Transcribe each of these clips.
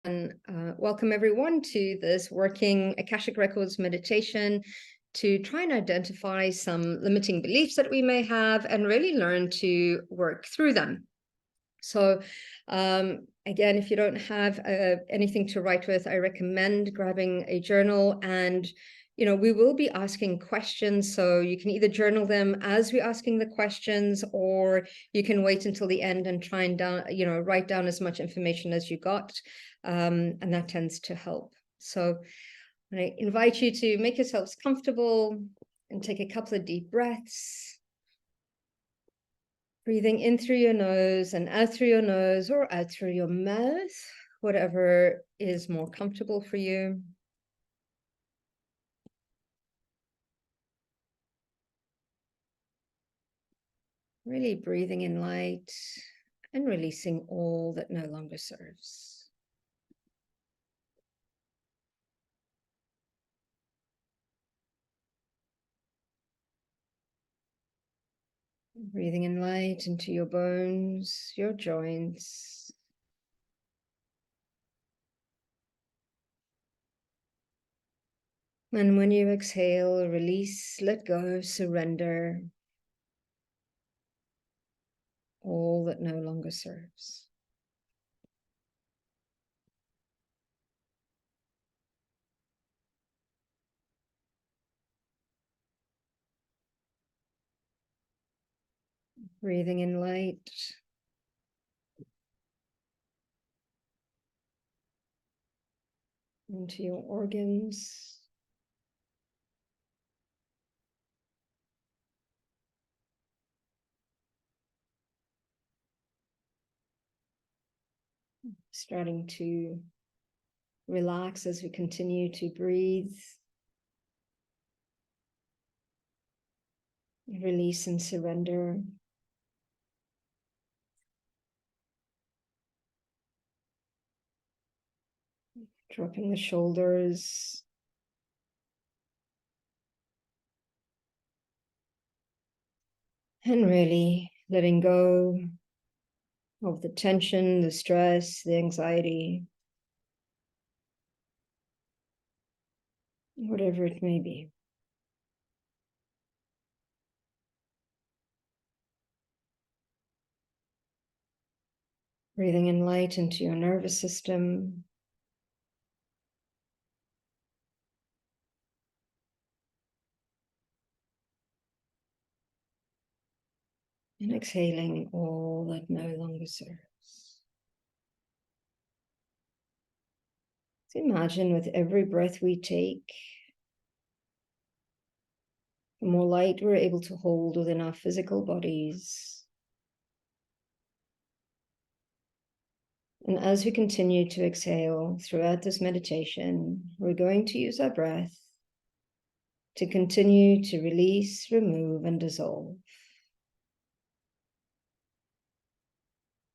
Welcome everyone to this working Akashic Records meditation to try and identify some limiting beliefs that we may have and really learn to work through them. So again, if you don't have anything to write with, I recommend grabbing a journal, and we will be asking questions, so you can either journal them as we're asking the questions, or you can wait until the end and try and write down as much information as you got, and that tends to help. So I invite you to make yourselves comfortable and take a couple of deep breaths. Breathing in through your nose and out through your nose, or out through your mouth, whatever is more comfortable for you. Really breathing in light and releasing all that no longer serves. Breathing in light into your bones, your joints. And when you exhale, release, let go, surrender all that no longer serves. Breathing in light. Into your organs. Starting to relax as we continue to breathe. Release and surrender. Dropping the shoulders. And really letting go of the tension, the stress, the anxiety, whatever it may be. Breathing in light into your nervous system. And exhaling all that no longer serves. So imagine with every breath we take, the more light we're able to hold within our physical bodies. And as we continue to exhale throughout this meditation, we're going to use our breath to continue to release, remove, and dissolve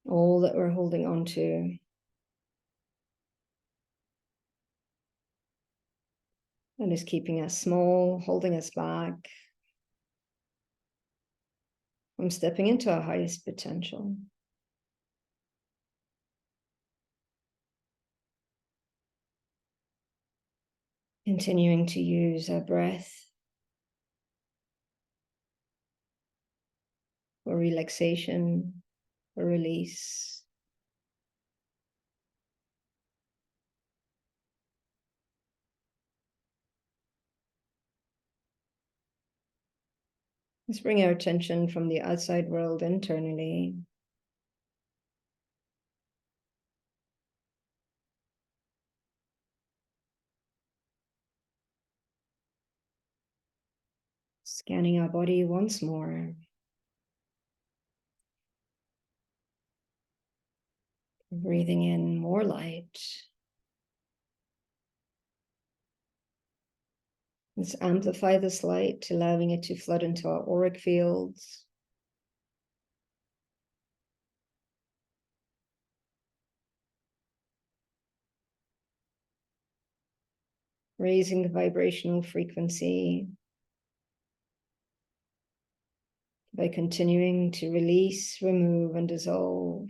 all that we're holding on to. That is keeping us small, holding us back from stepping into our highest potential. Continuing to use our breath for relaxation, for release. Let's bring our attention from the outside world internally. Scanning our body once more. Breathing in more light. Let's amplify this light, allowing it to flood into our auric fields. Raising the vibrational frequency by continuing to release, remove, and dissolve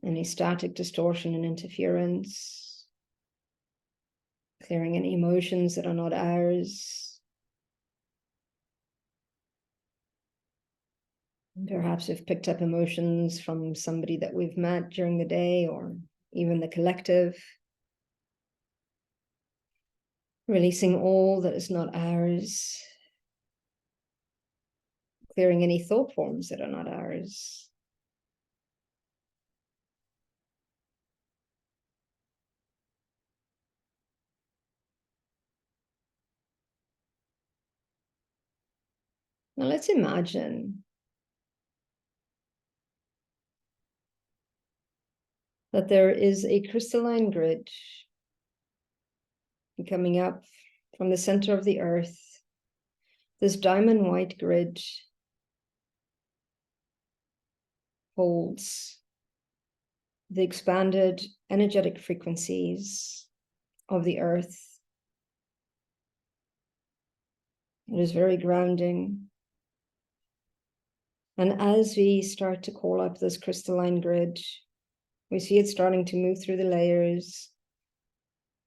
any static distortion and interference, clearing any emotions that are not ours. Perhaps we've picked up emotions from somebody that we've met during the day, or even the collective. Releasing all that is not ours. Clearing any thought forms that are not ours. Now let's imagine that there is a crystalline grid coming up from the center of the earth. This diamond white grid holds the expanded energetic frequencies of the earth. It is very grounding. And as we start to call up this crystalline grid, we see it starting to move through the layers,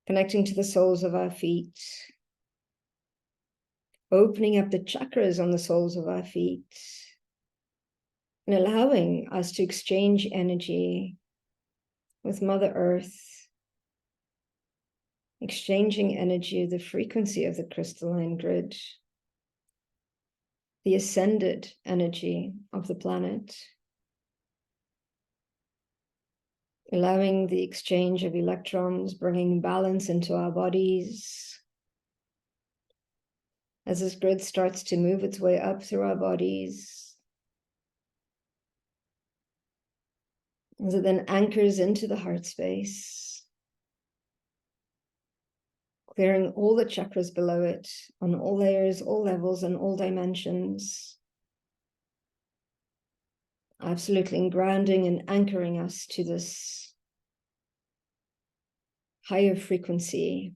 connecting to the soles of our feet, opening up the chakras on the soles of our feet, and allowing us to exchange energy with Mother Earth, exchanging energy, the frequency of the crystalline grid, the ascended energy of the planet, allowing the exchange of electrons, bringing balance into our bodies. As this grid starts to move its way up through our bodies, as it then anchors into the heart space, clearing all the chakras below it on all layers, all levels, and all dimensions, absolutely grounding and anchoring us to this higher frequency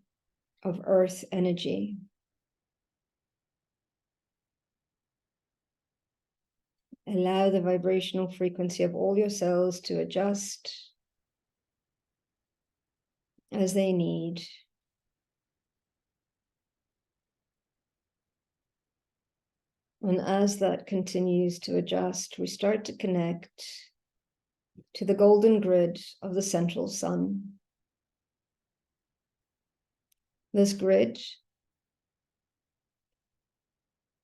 of earth energy. Allow the vibrational frequency of all your cells to adjust as they need. And as that continues to adjust, we start to connect to the golden grid of the central sun. This grid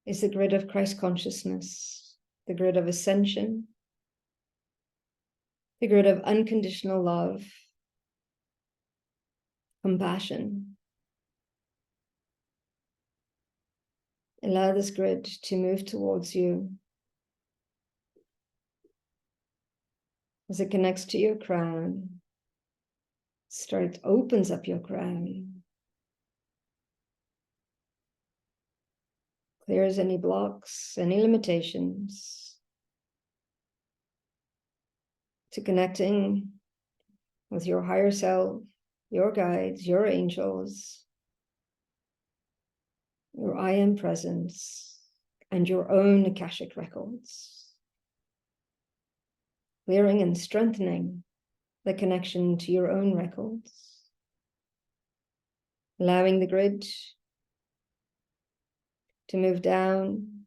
is the grid of Christ consciousness, the grid of ascension, the grid of unconditional love, compassion. Allow this grid to move towards you as it connects to your crown. Opens up your crown. Clears any blocks, any limitations, to connecting with your higher self, your guides, your angels, your I Am presence, and your own Akashic Records. Clearing and strengthening the connection to your own records. Allowing the grid to move down,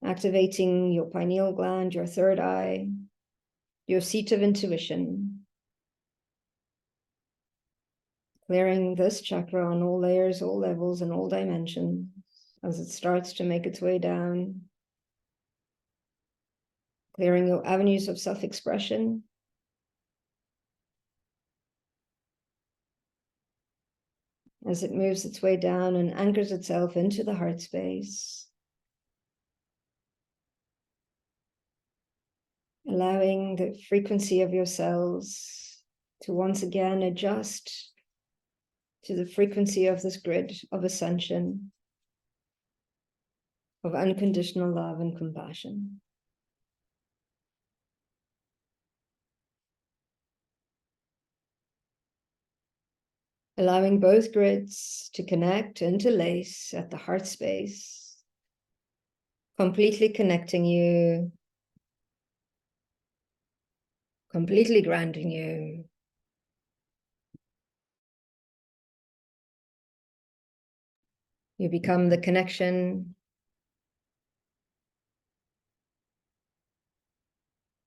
activating your pineal gland, your third eye, your seat of intuition. Clearing this chakra on all layers, all levels, and all dimensions as it starts to make its way down. Clearing your avenues of self-expression. As it moves its way down and anchors itself into the heart space. Allowing the frequency of your cells to once again adjust to the frequency of this grid of ascension, of unconditional love and compassion. Allowing both grids to connect, interlace at the heart space, completely connecting you completely grounding you. You become the connection.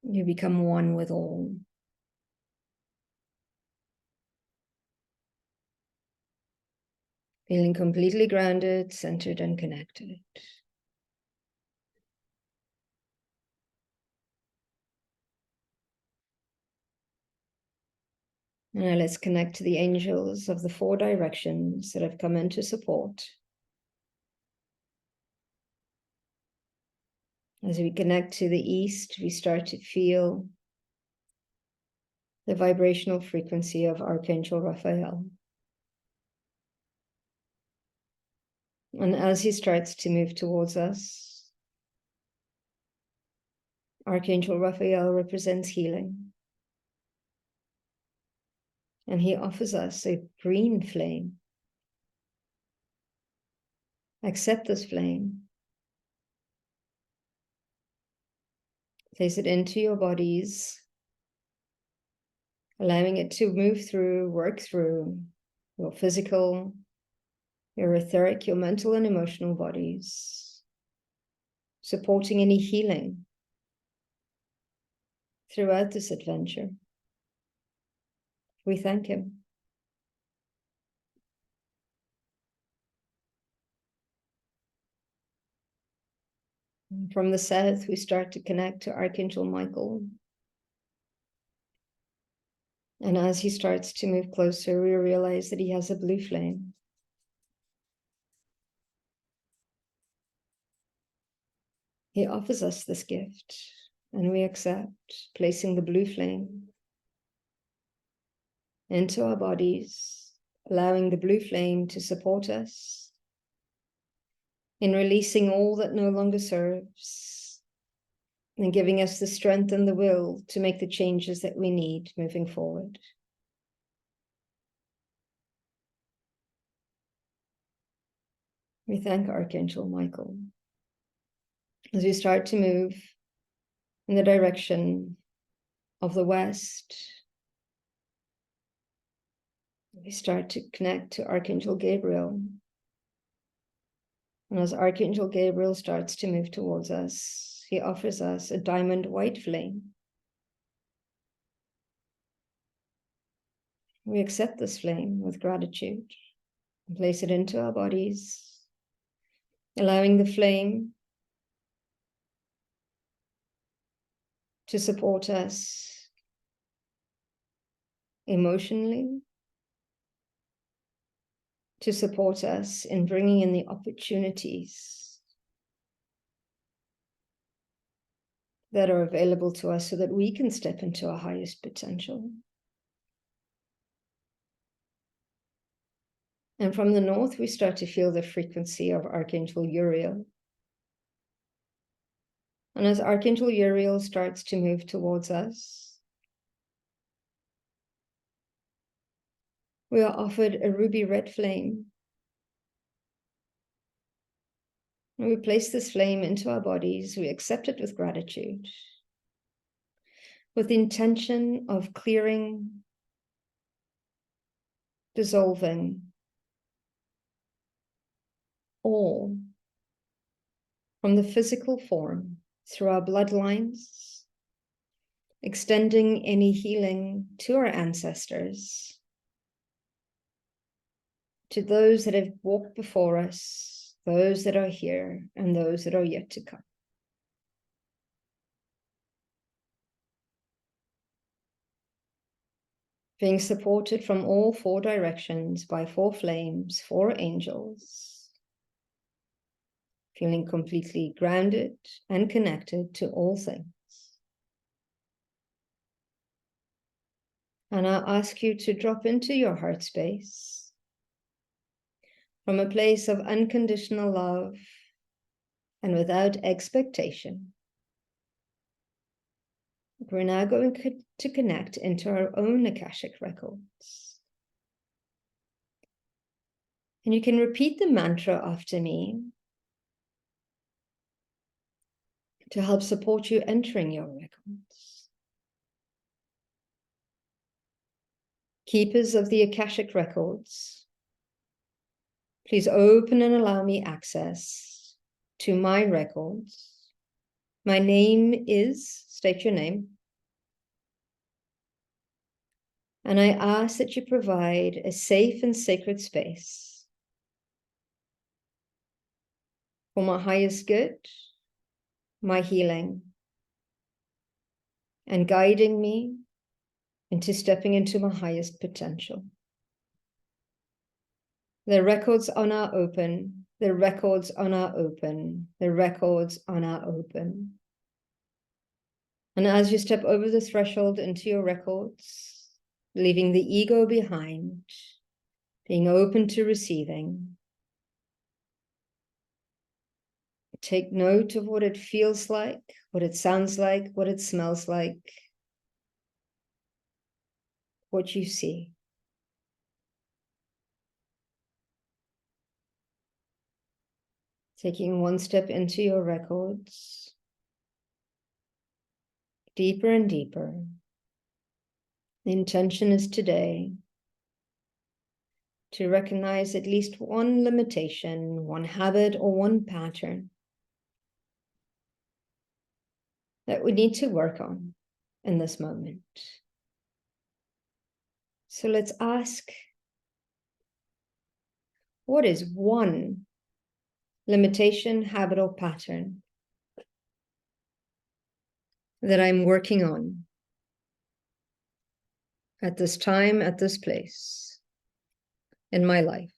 You become one with all. Feeling completely grounded, centered, and connected. Now let's connect to the angels of the 4 directions that have come into support. As we connect to the east, we start to feel the vibrational frequency of Archangel Raphael. And as he starts to move towards us, Archangel Raphael represents healing. And he offers us a green flame. Accept this flame. Place it into your bodies, allowing it to move through, work through your physical, your etheric, your mental and emotional bodies, supporting any healing throughout this adventure. We thank him. From the south, we start to connect to Archangel Michael. And as he starts to move closer, we realize that he has a blue flame. He offers us this gift, and we accept, placing the blue flame into our bodies, allowing the blue flame to support us in releasing all that no longer serves, and giving us the strength and the will to make the changes that we need moving forward. We thank Archangel Michael as we start to move in the direction of the west. We start to connect to Archangel Gabriel. And as Archangel Gabriel starts to move towards us, he offers us a diamond white flame. We accept this flame with gratitude and place it into our bodies, allowing the flame to support us emotionally, to support us in bringing in the opportunities that are available to us so that we can step into our highest potential. And from the north, we start to feel the frequency of Archangel Uriel. And as Archangel Uriel starts to move towards us, we are offered a ruby red flame. And we place this flame into our bodies. We accept it with gratitude, with the intention of clearing, dissolving all from the physical form through our bloodlines, extending any healing to our ancestors, to those that have walked before us, those that are here, and those that are yet to come. Being supported from all 4 directions by 4 flames, 4 angels, feeling completely grounded and connected to all things. And I ask you to drop into your heart space from a place of unconditional love and without expectation. We're now going to connect into our own Akashic Records. And you can repeat the mantra after me to help support you entering your records. Keepers of the Akashic Records, please open and allow me access to my records. My name is, state your name, and I ask that you provide a safe and sacred space for my highest good, my healing, and guiding me into stepping into my highest potential. The records are now open. The records are now open. The records are now open. And as you step over the threshold into your records, leaving the ego behind, being open to receiving, take note of what it feels like, what it sounds like, what it smells like, what you see. Taking one step into your records, deeper and deeper. The intention is today to recognize at least one limitation, one habit, or one pattern that we need to work on in this moment. So let's ask, what is one limitation, habit, or pattern that I'm working on at this time, at this place in my life?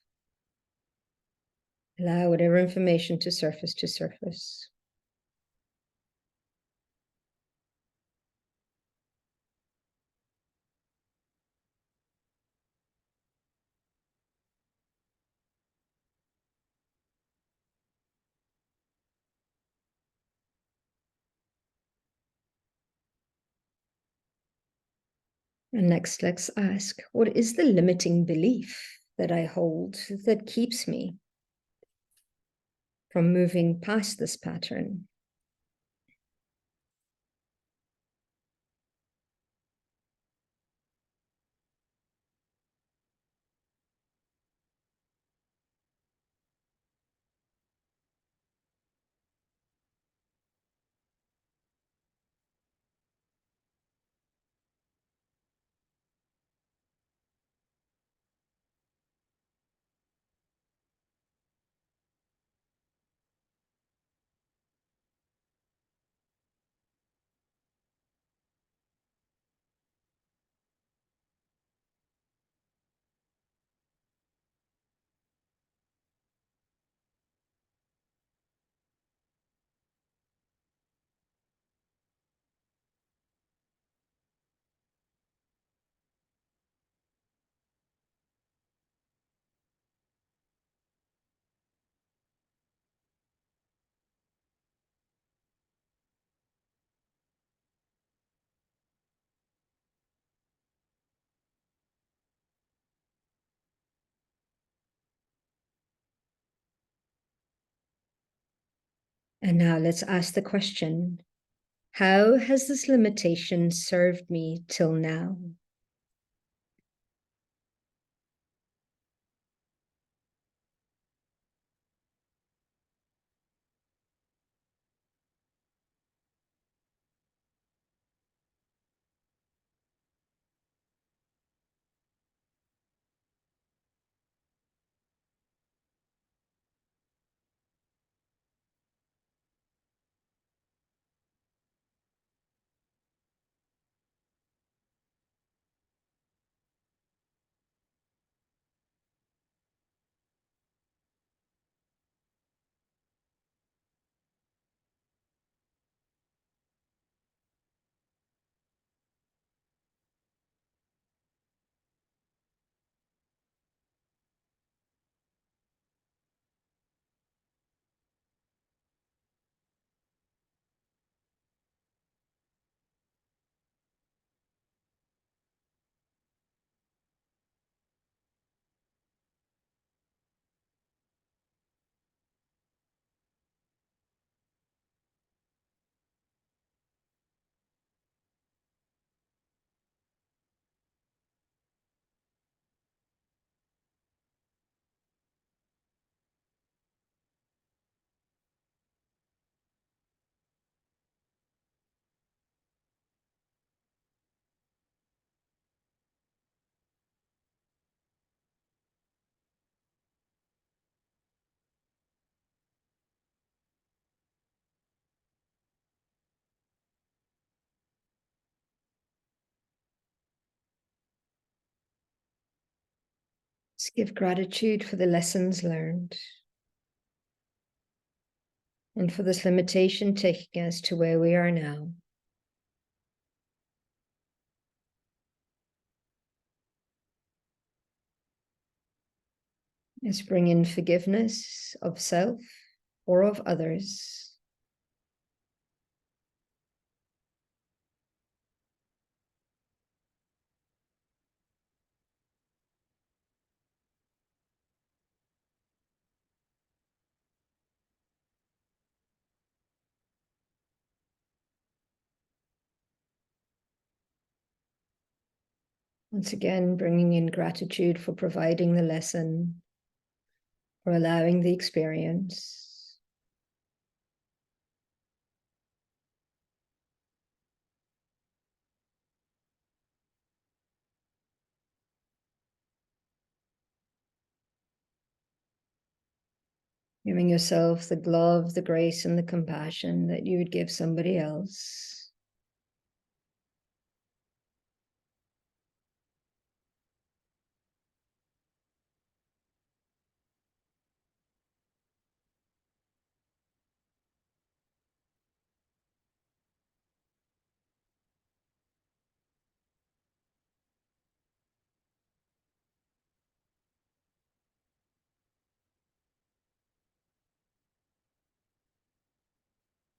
Allow whatever information to surface to surface. And next, let's ask, what is the limiting belief that I hold that keeps me from moving past this pattern? And now let's ask the question, how has this limitation served me till now? Let's give gratitude for the lessons learned and for this limitation taking us to where we are now. Let's bring in forgiveness of self or of others. Once again, bringing in gratitude for providing the lesson, for allowing the experience. Giving yourself the love, the grace, and the compassion that you would give somebody else.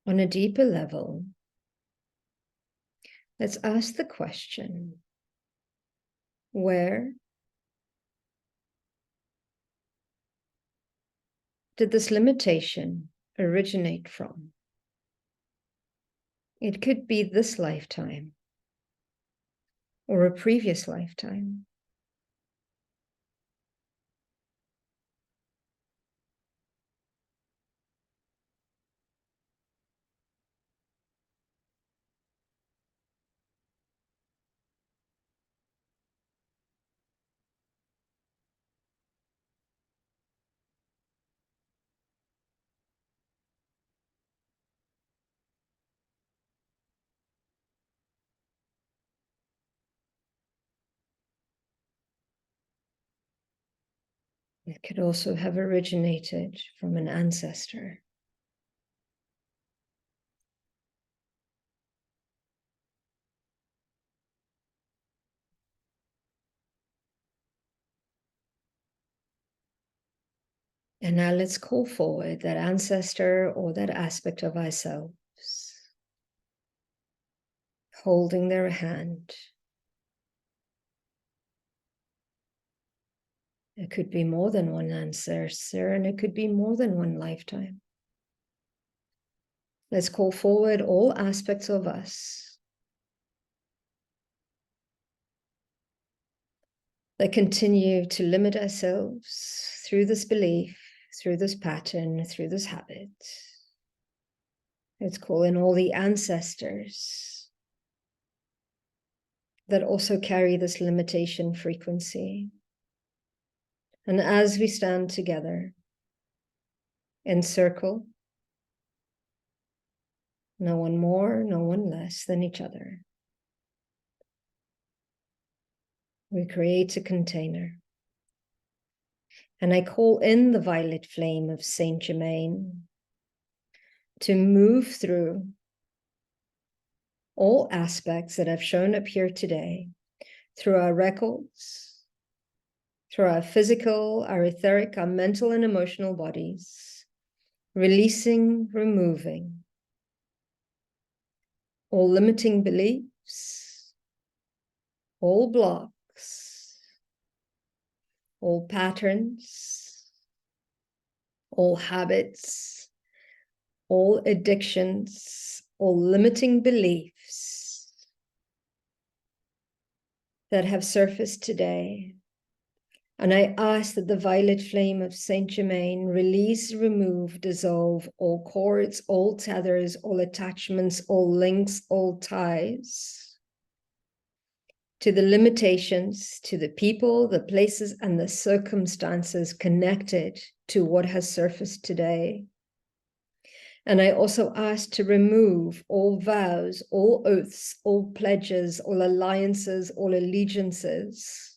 On a deeper level, let's ask the question, where did this limitation originate from? It could be this lifetime or a previous lifetime. It could also have originated from an ancestor. And now let's call forward that ancestor or that aspect of ourselves, holding their hand. It could be more than one ancestor, and it could be more than one lifetime. Let's call forward all aspects of us that continue to limit ourselves through this belief, through this pattern, through this habit. Let's call in all the ancestors that also carry this limitation frequency. And as we stand together in circle, no one more, no one less than each other, we create a container. And I call in the violet flame of Saint Germain to move through all aspects that I've shown up here today, through our records, through our physical, our etheric, our mental and emotional bodies, releasing, removing all limiting beliefs, all blocks, all patterns, all habits, all addictions, all limiting beliefs that have surfaced today. And I ask that the violet flame of Saint Germain release, remove, dissolve all cords, all tethers, all attachments, all links, all ties to the limitations, to the people, the places, and the circumstances connected to what has surfaced today. And I also ask to remove all vows, all oaths, all pledges, all alliances, all allegiances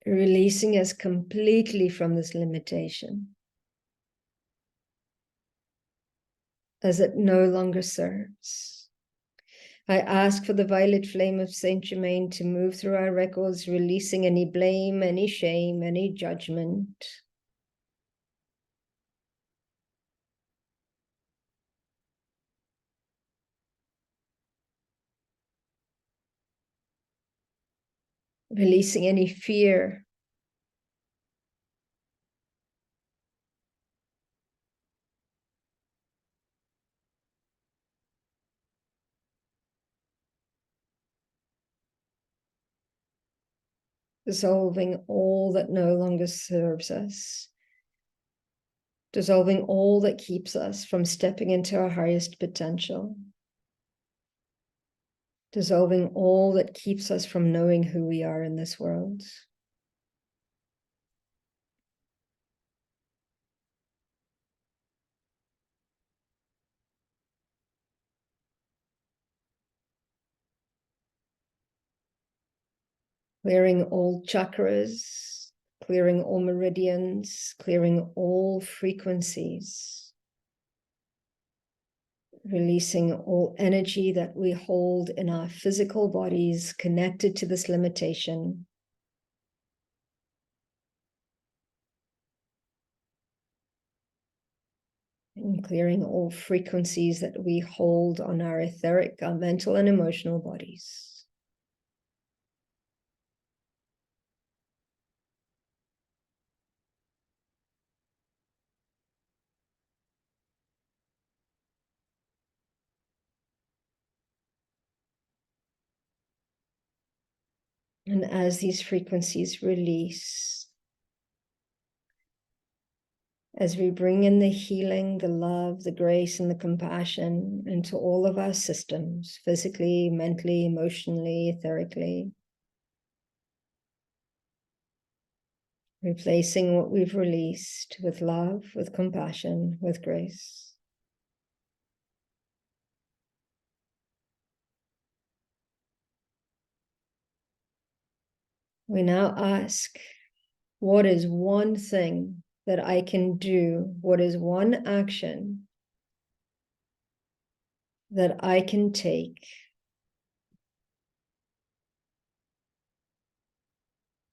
releasing us completely from this limitation, as it no longer serves. I ask for the violet flame of Saint Germain to move through our records, releasing any blame, any shame, any judgment. Releasing any fear, dissolving all that no longer serves us, dissolving all that keeps us from stepping into our highest potential, dissolving all that keeps us from knowing who we are in this world. Clearing all chakras, clearing all meridians, clearing all frequencies, releasing all energy that we hold in our physical bodies connected to this limitation. And clearing all frequencies that we hold on our etheric, our mental and emotional bodies. And as these frequencies release, as we bring in the healing, the love, the grace, and the compassion into all of our systems, physically, mentally, emotionally, etherically, replacing what we've released with love, with compassion, with grace. We now ask, what is one thing that I can do? What is one action that I can take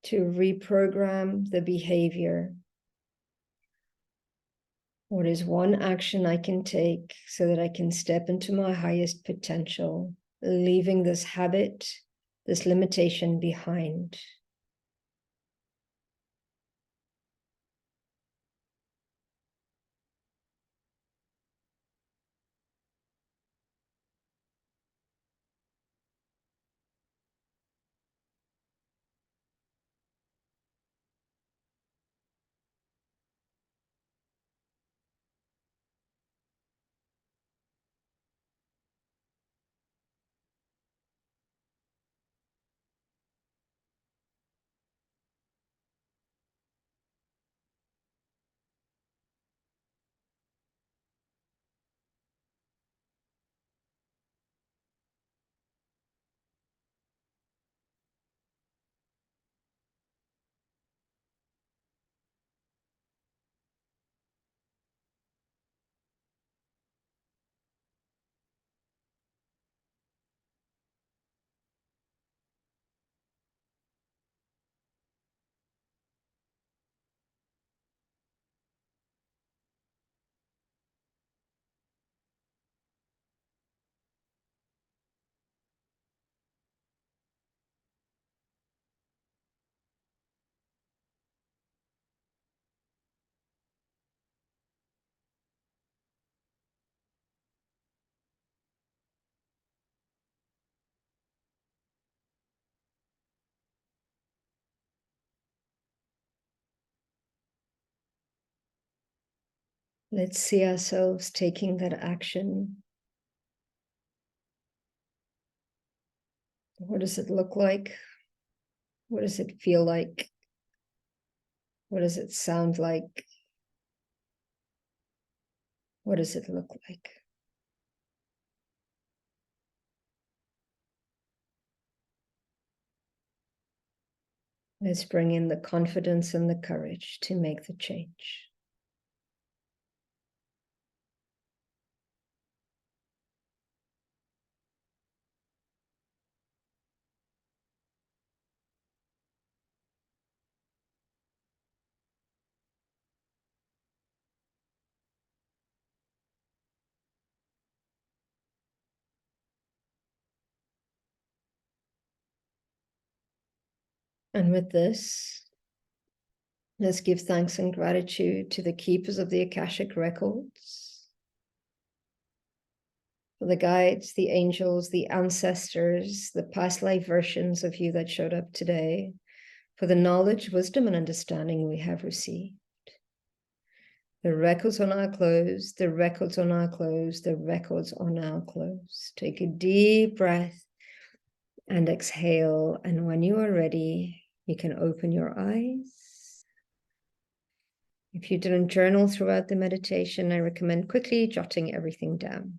to reprogram the behavior? What is one action I can take so that I can step into my highest potential, leaving this habit, this limitation behind? Let's see ourselves taking that action. What does it look like? What does it feel like? What does it sound like? What does it look like? Let's bring in the confidence and the courage to make the change. And with this, let's give thanks and gratitude to the keepers of the Akashic Records, for the guides, the angels, the ancestors, the past life versions of you that showed up today, for the knowledge, wisdom, and understanding we have received. The records are now closed, the records are now closed, the records are now closed. Take a deep breath and exhale. And when you are ready, you can open your eyes. If you didn't journal throughout the meditation, I recommend quickly jotting everything down.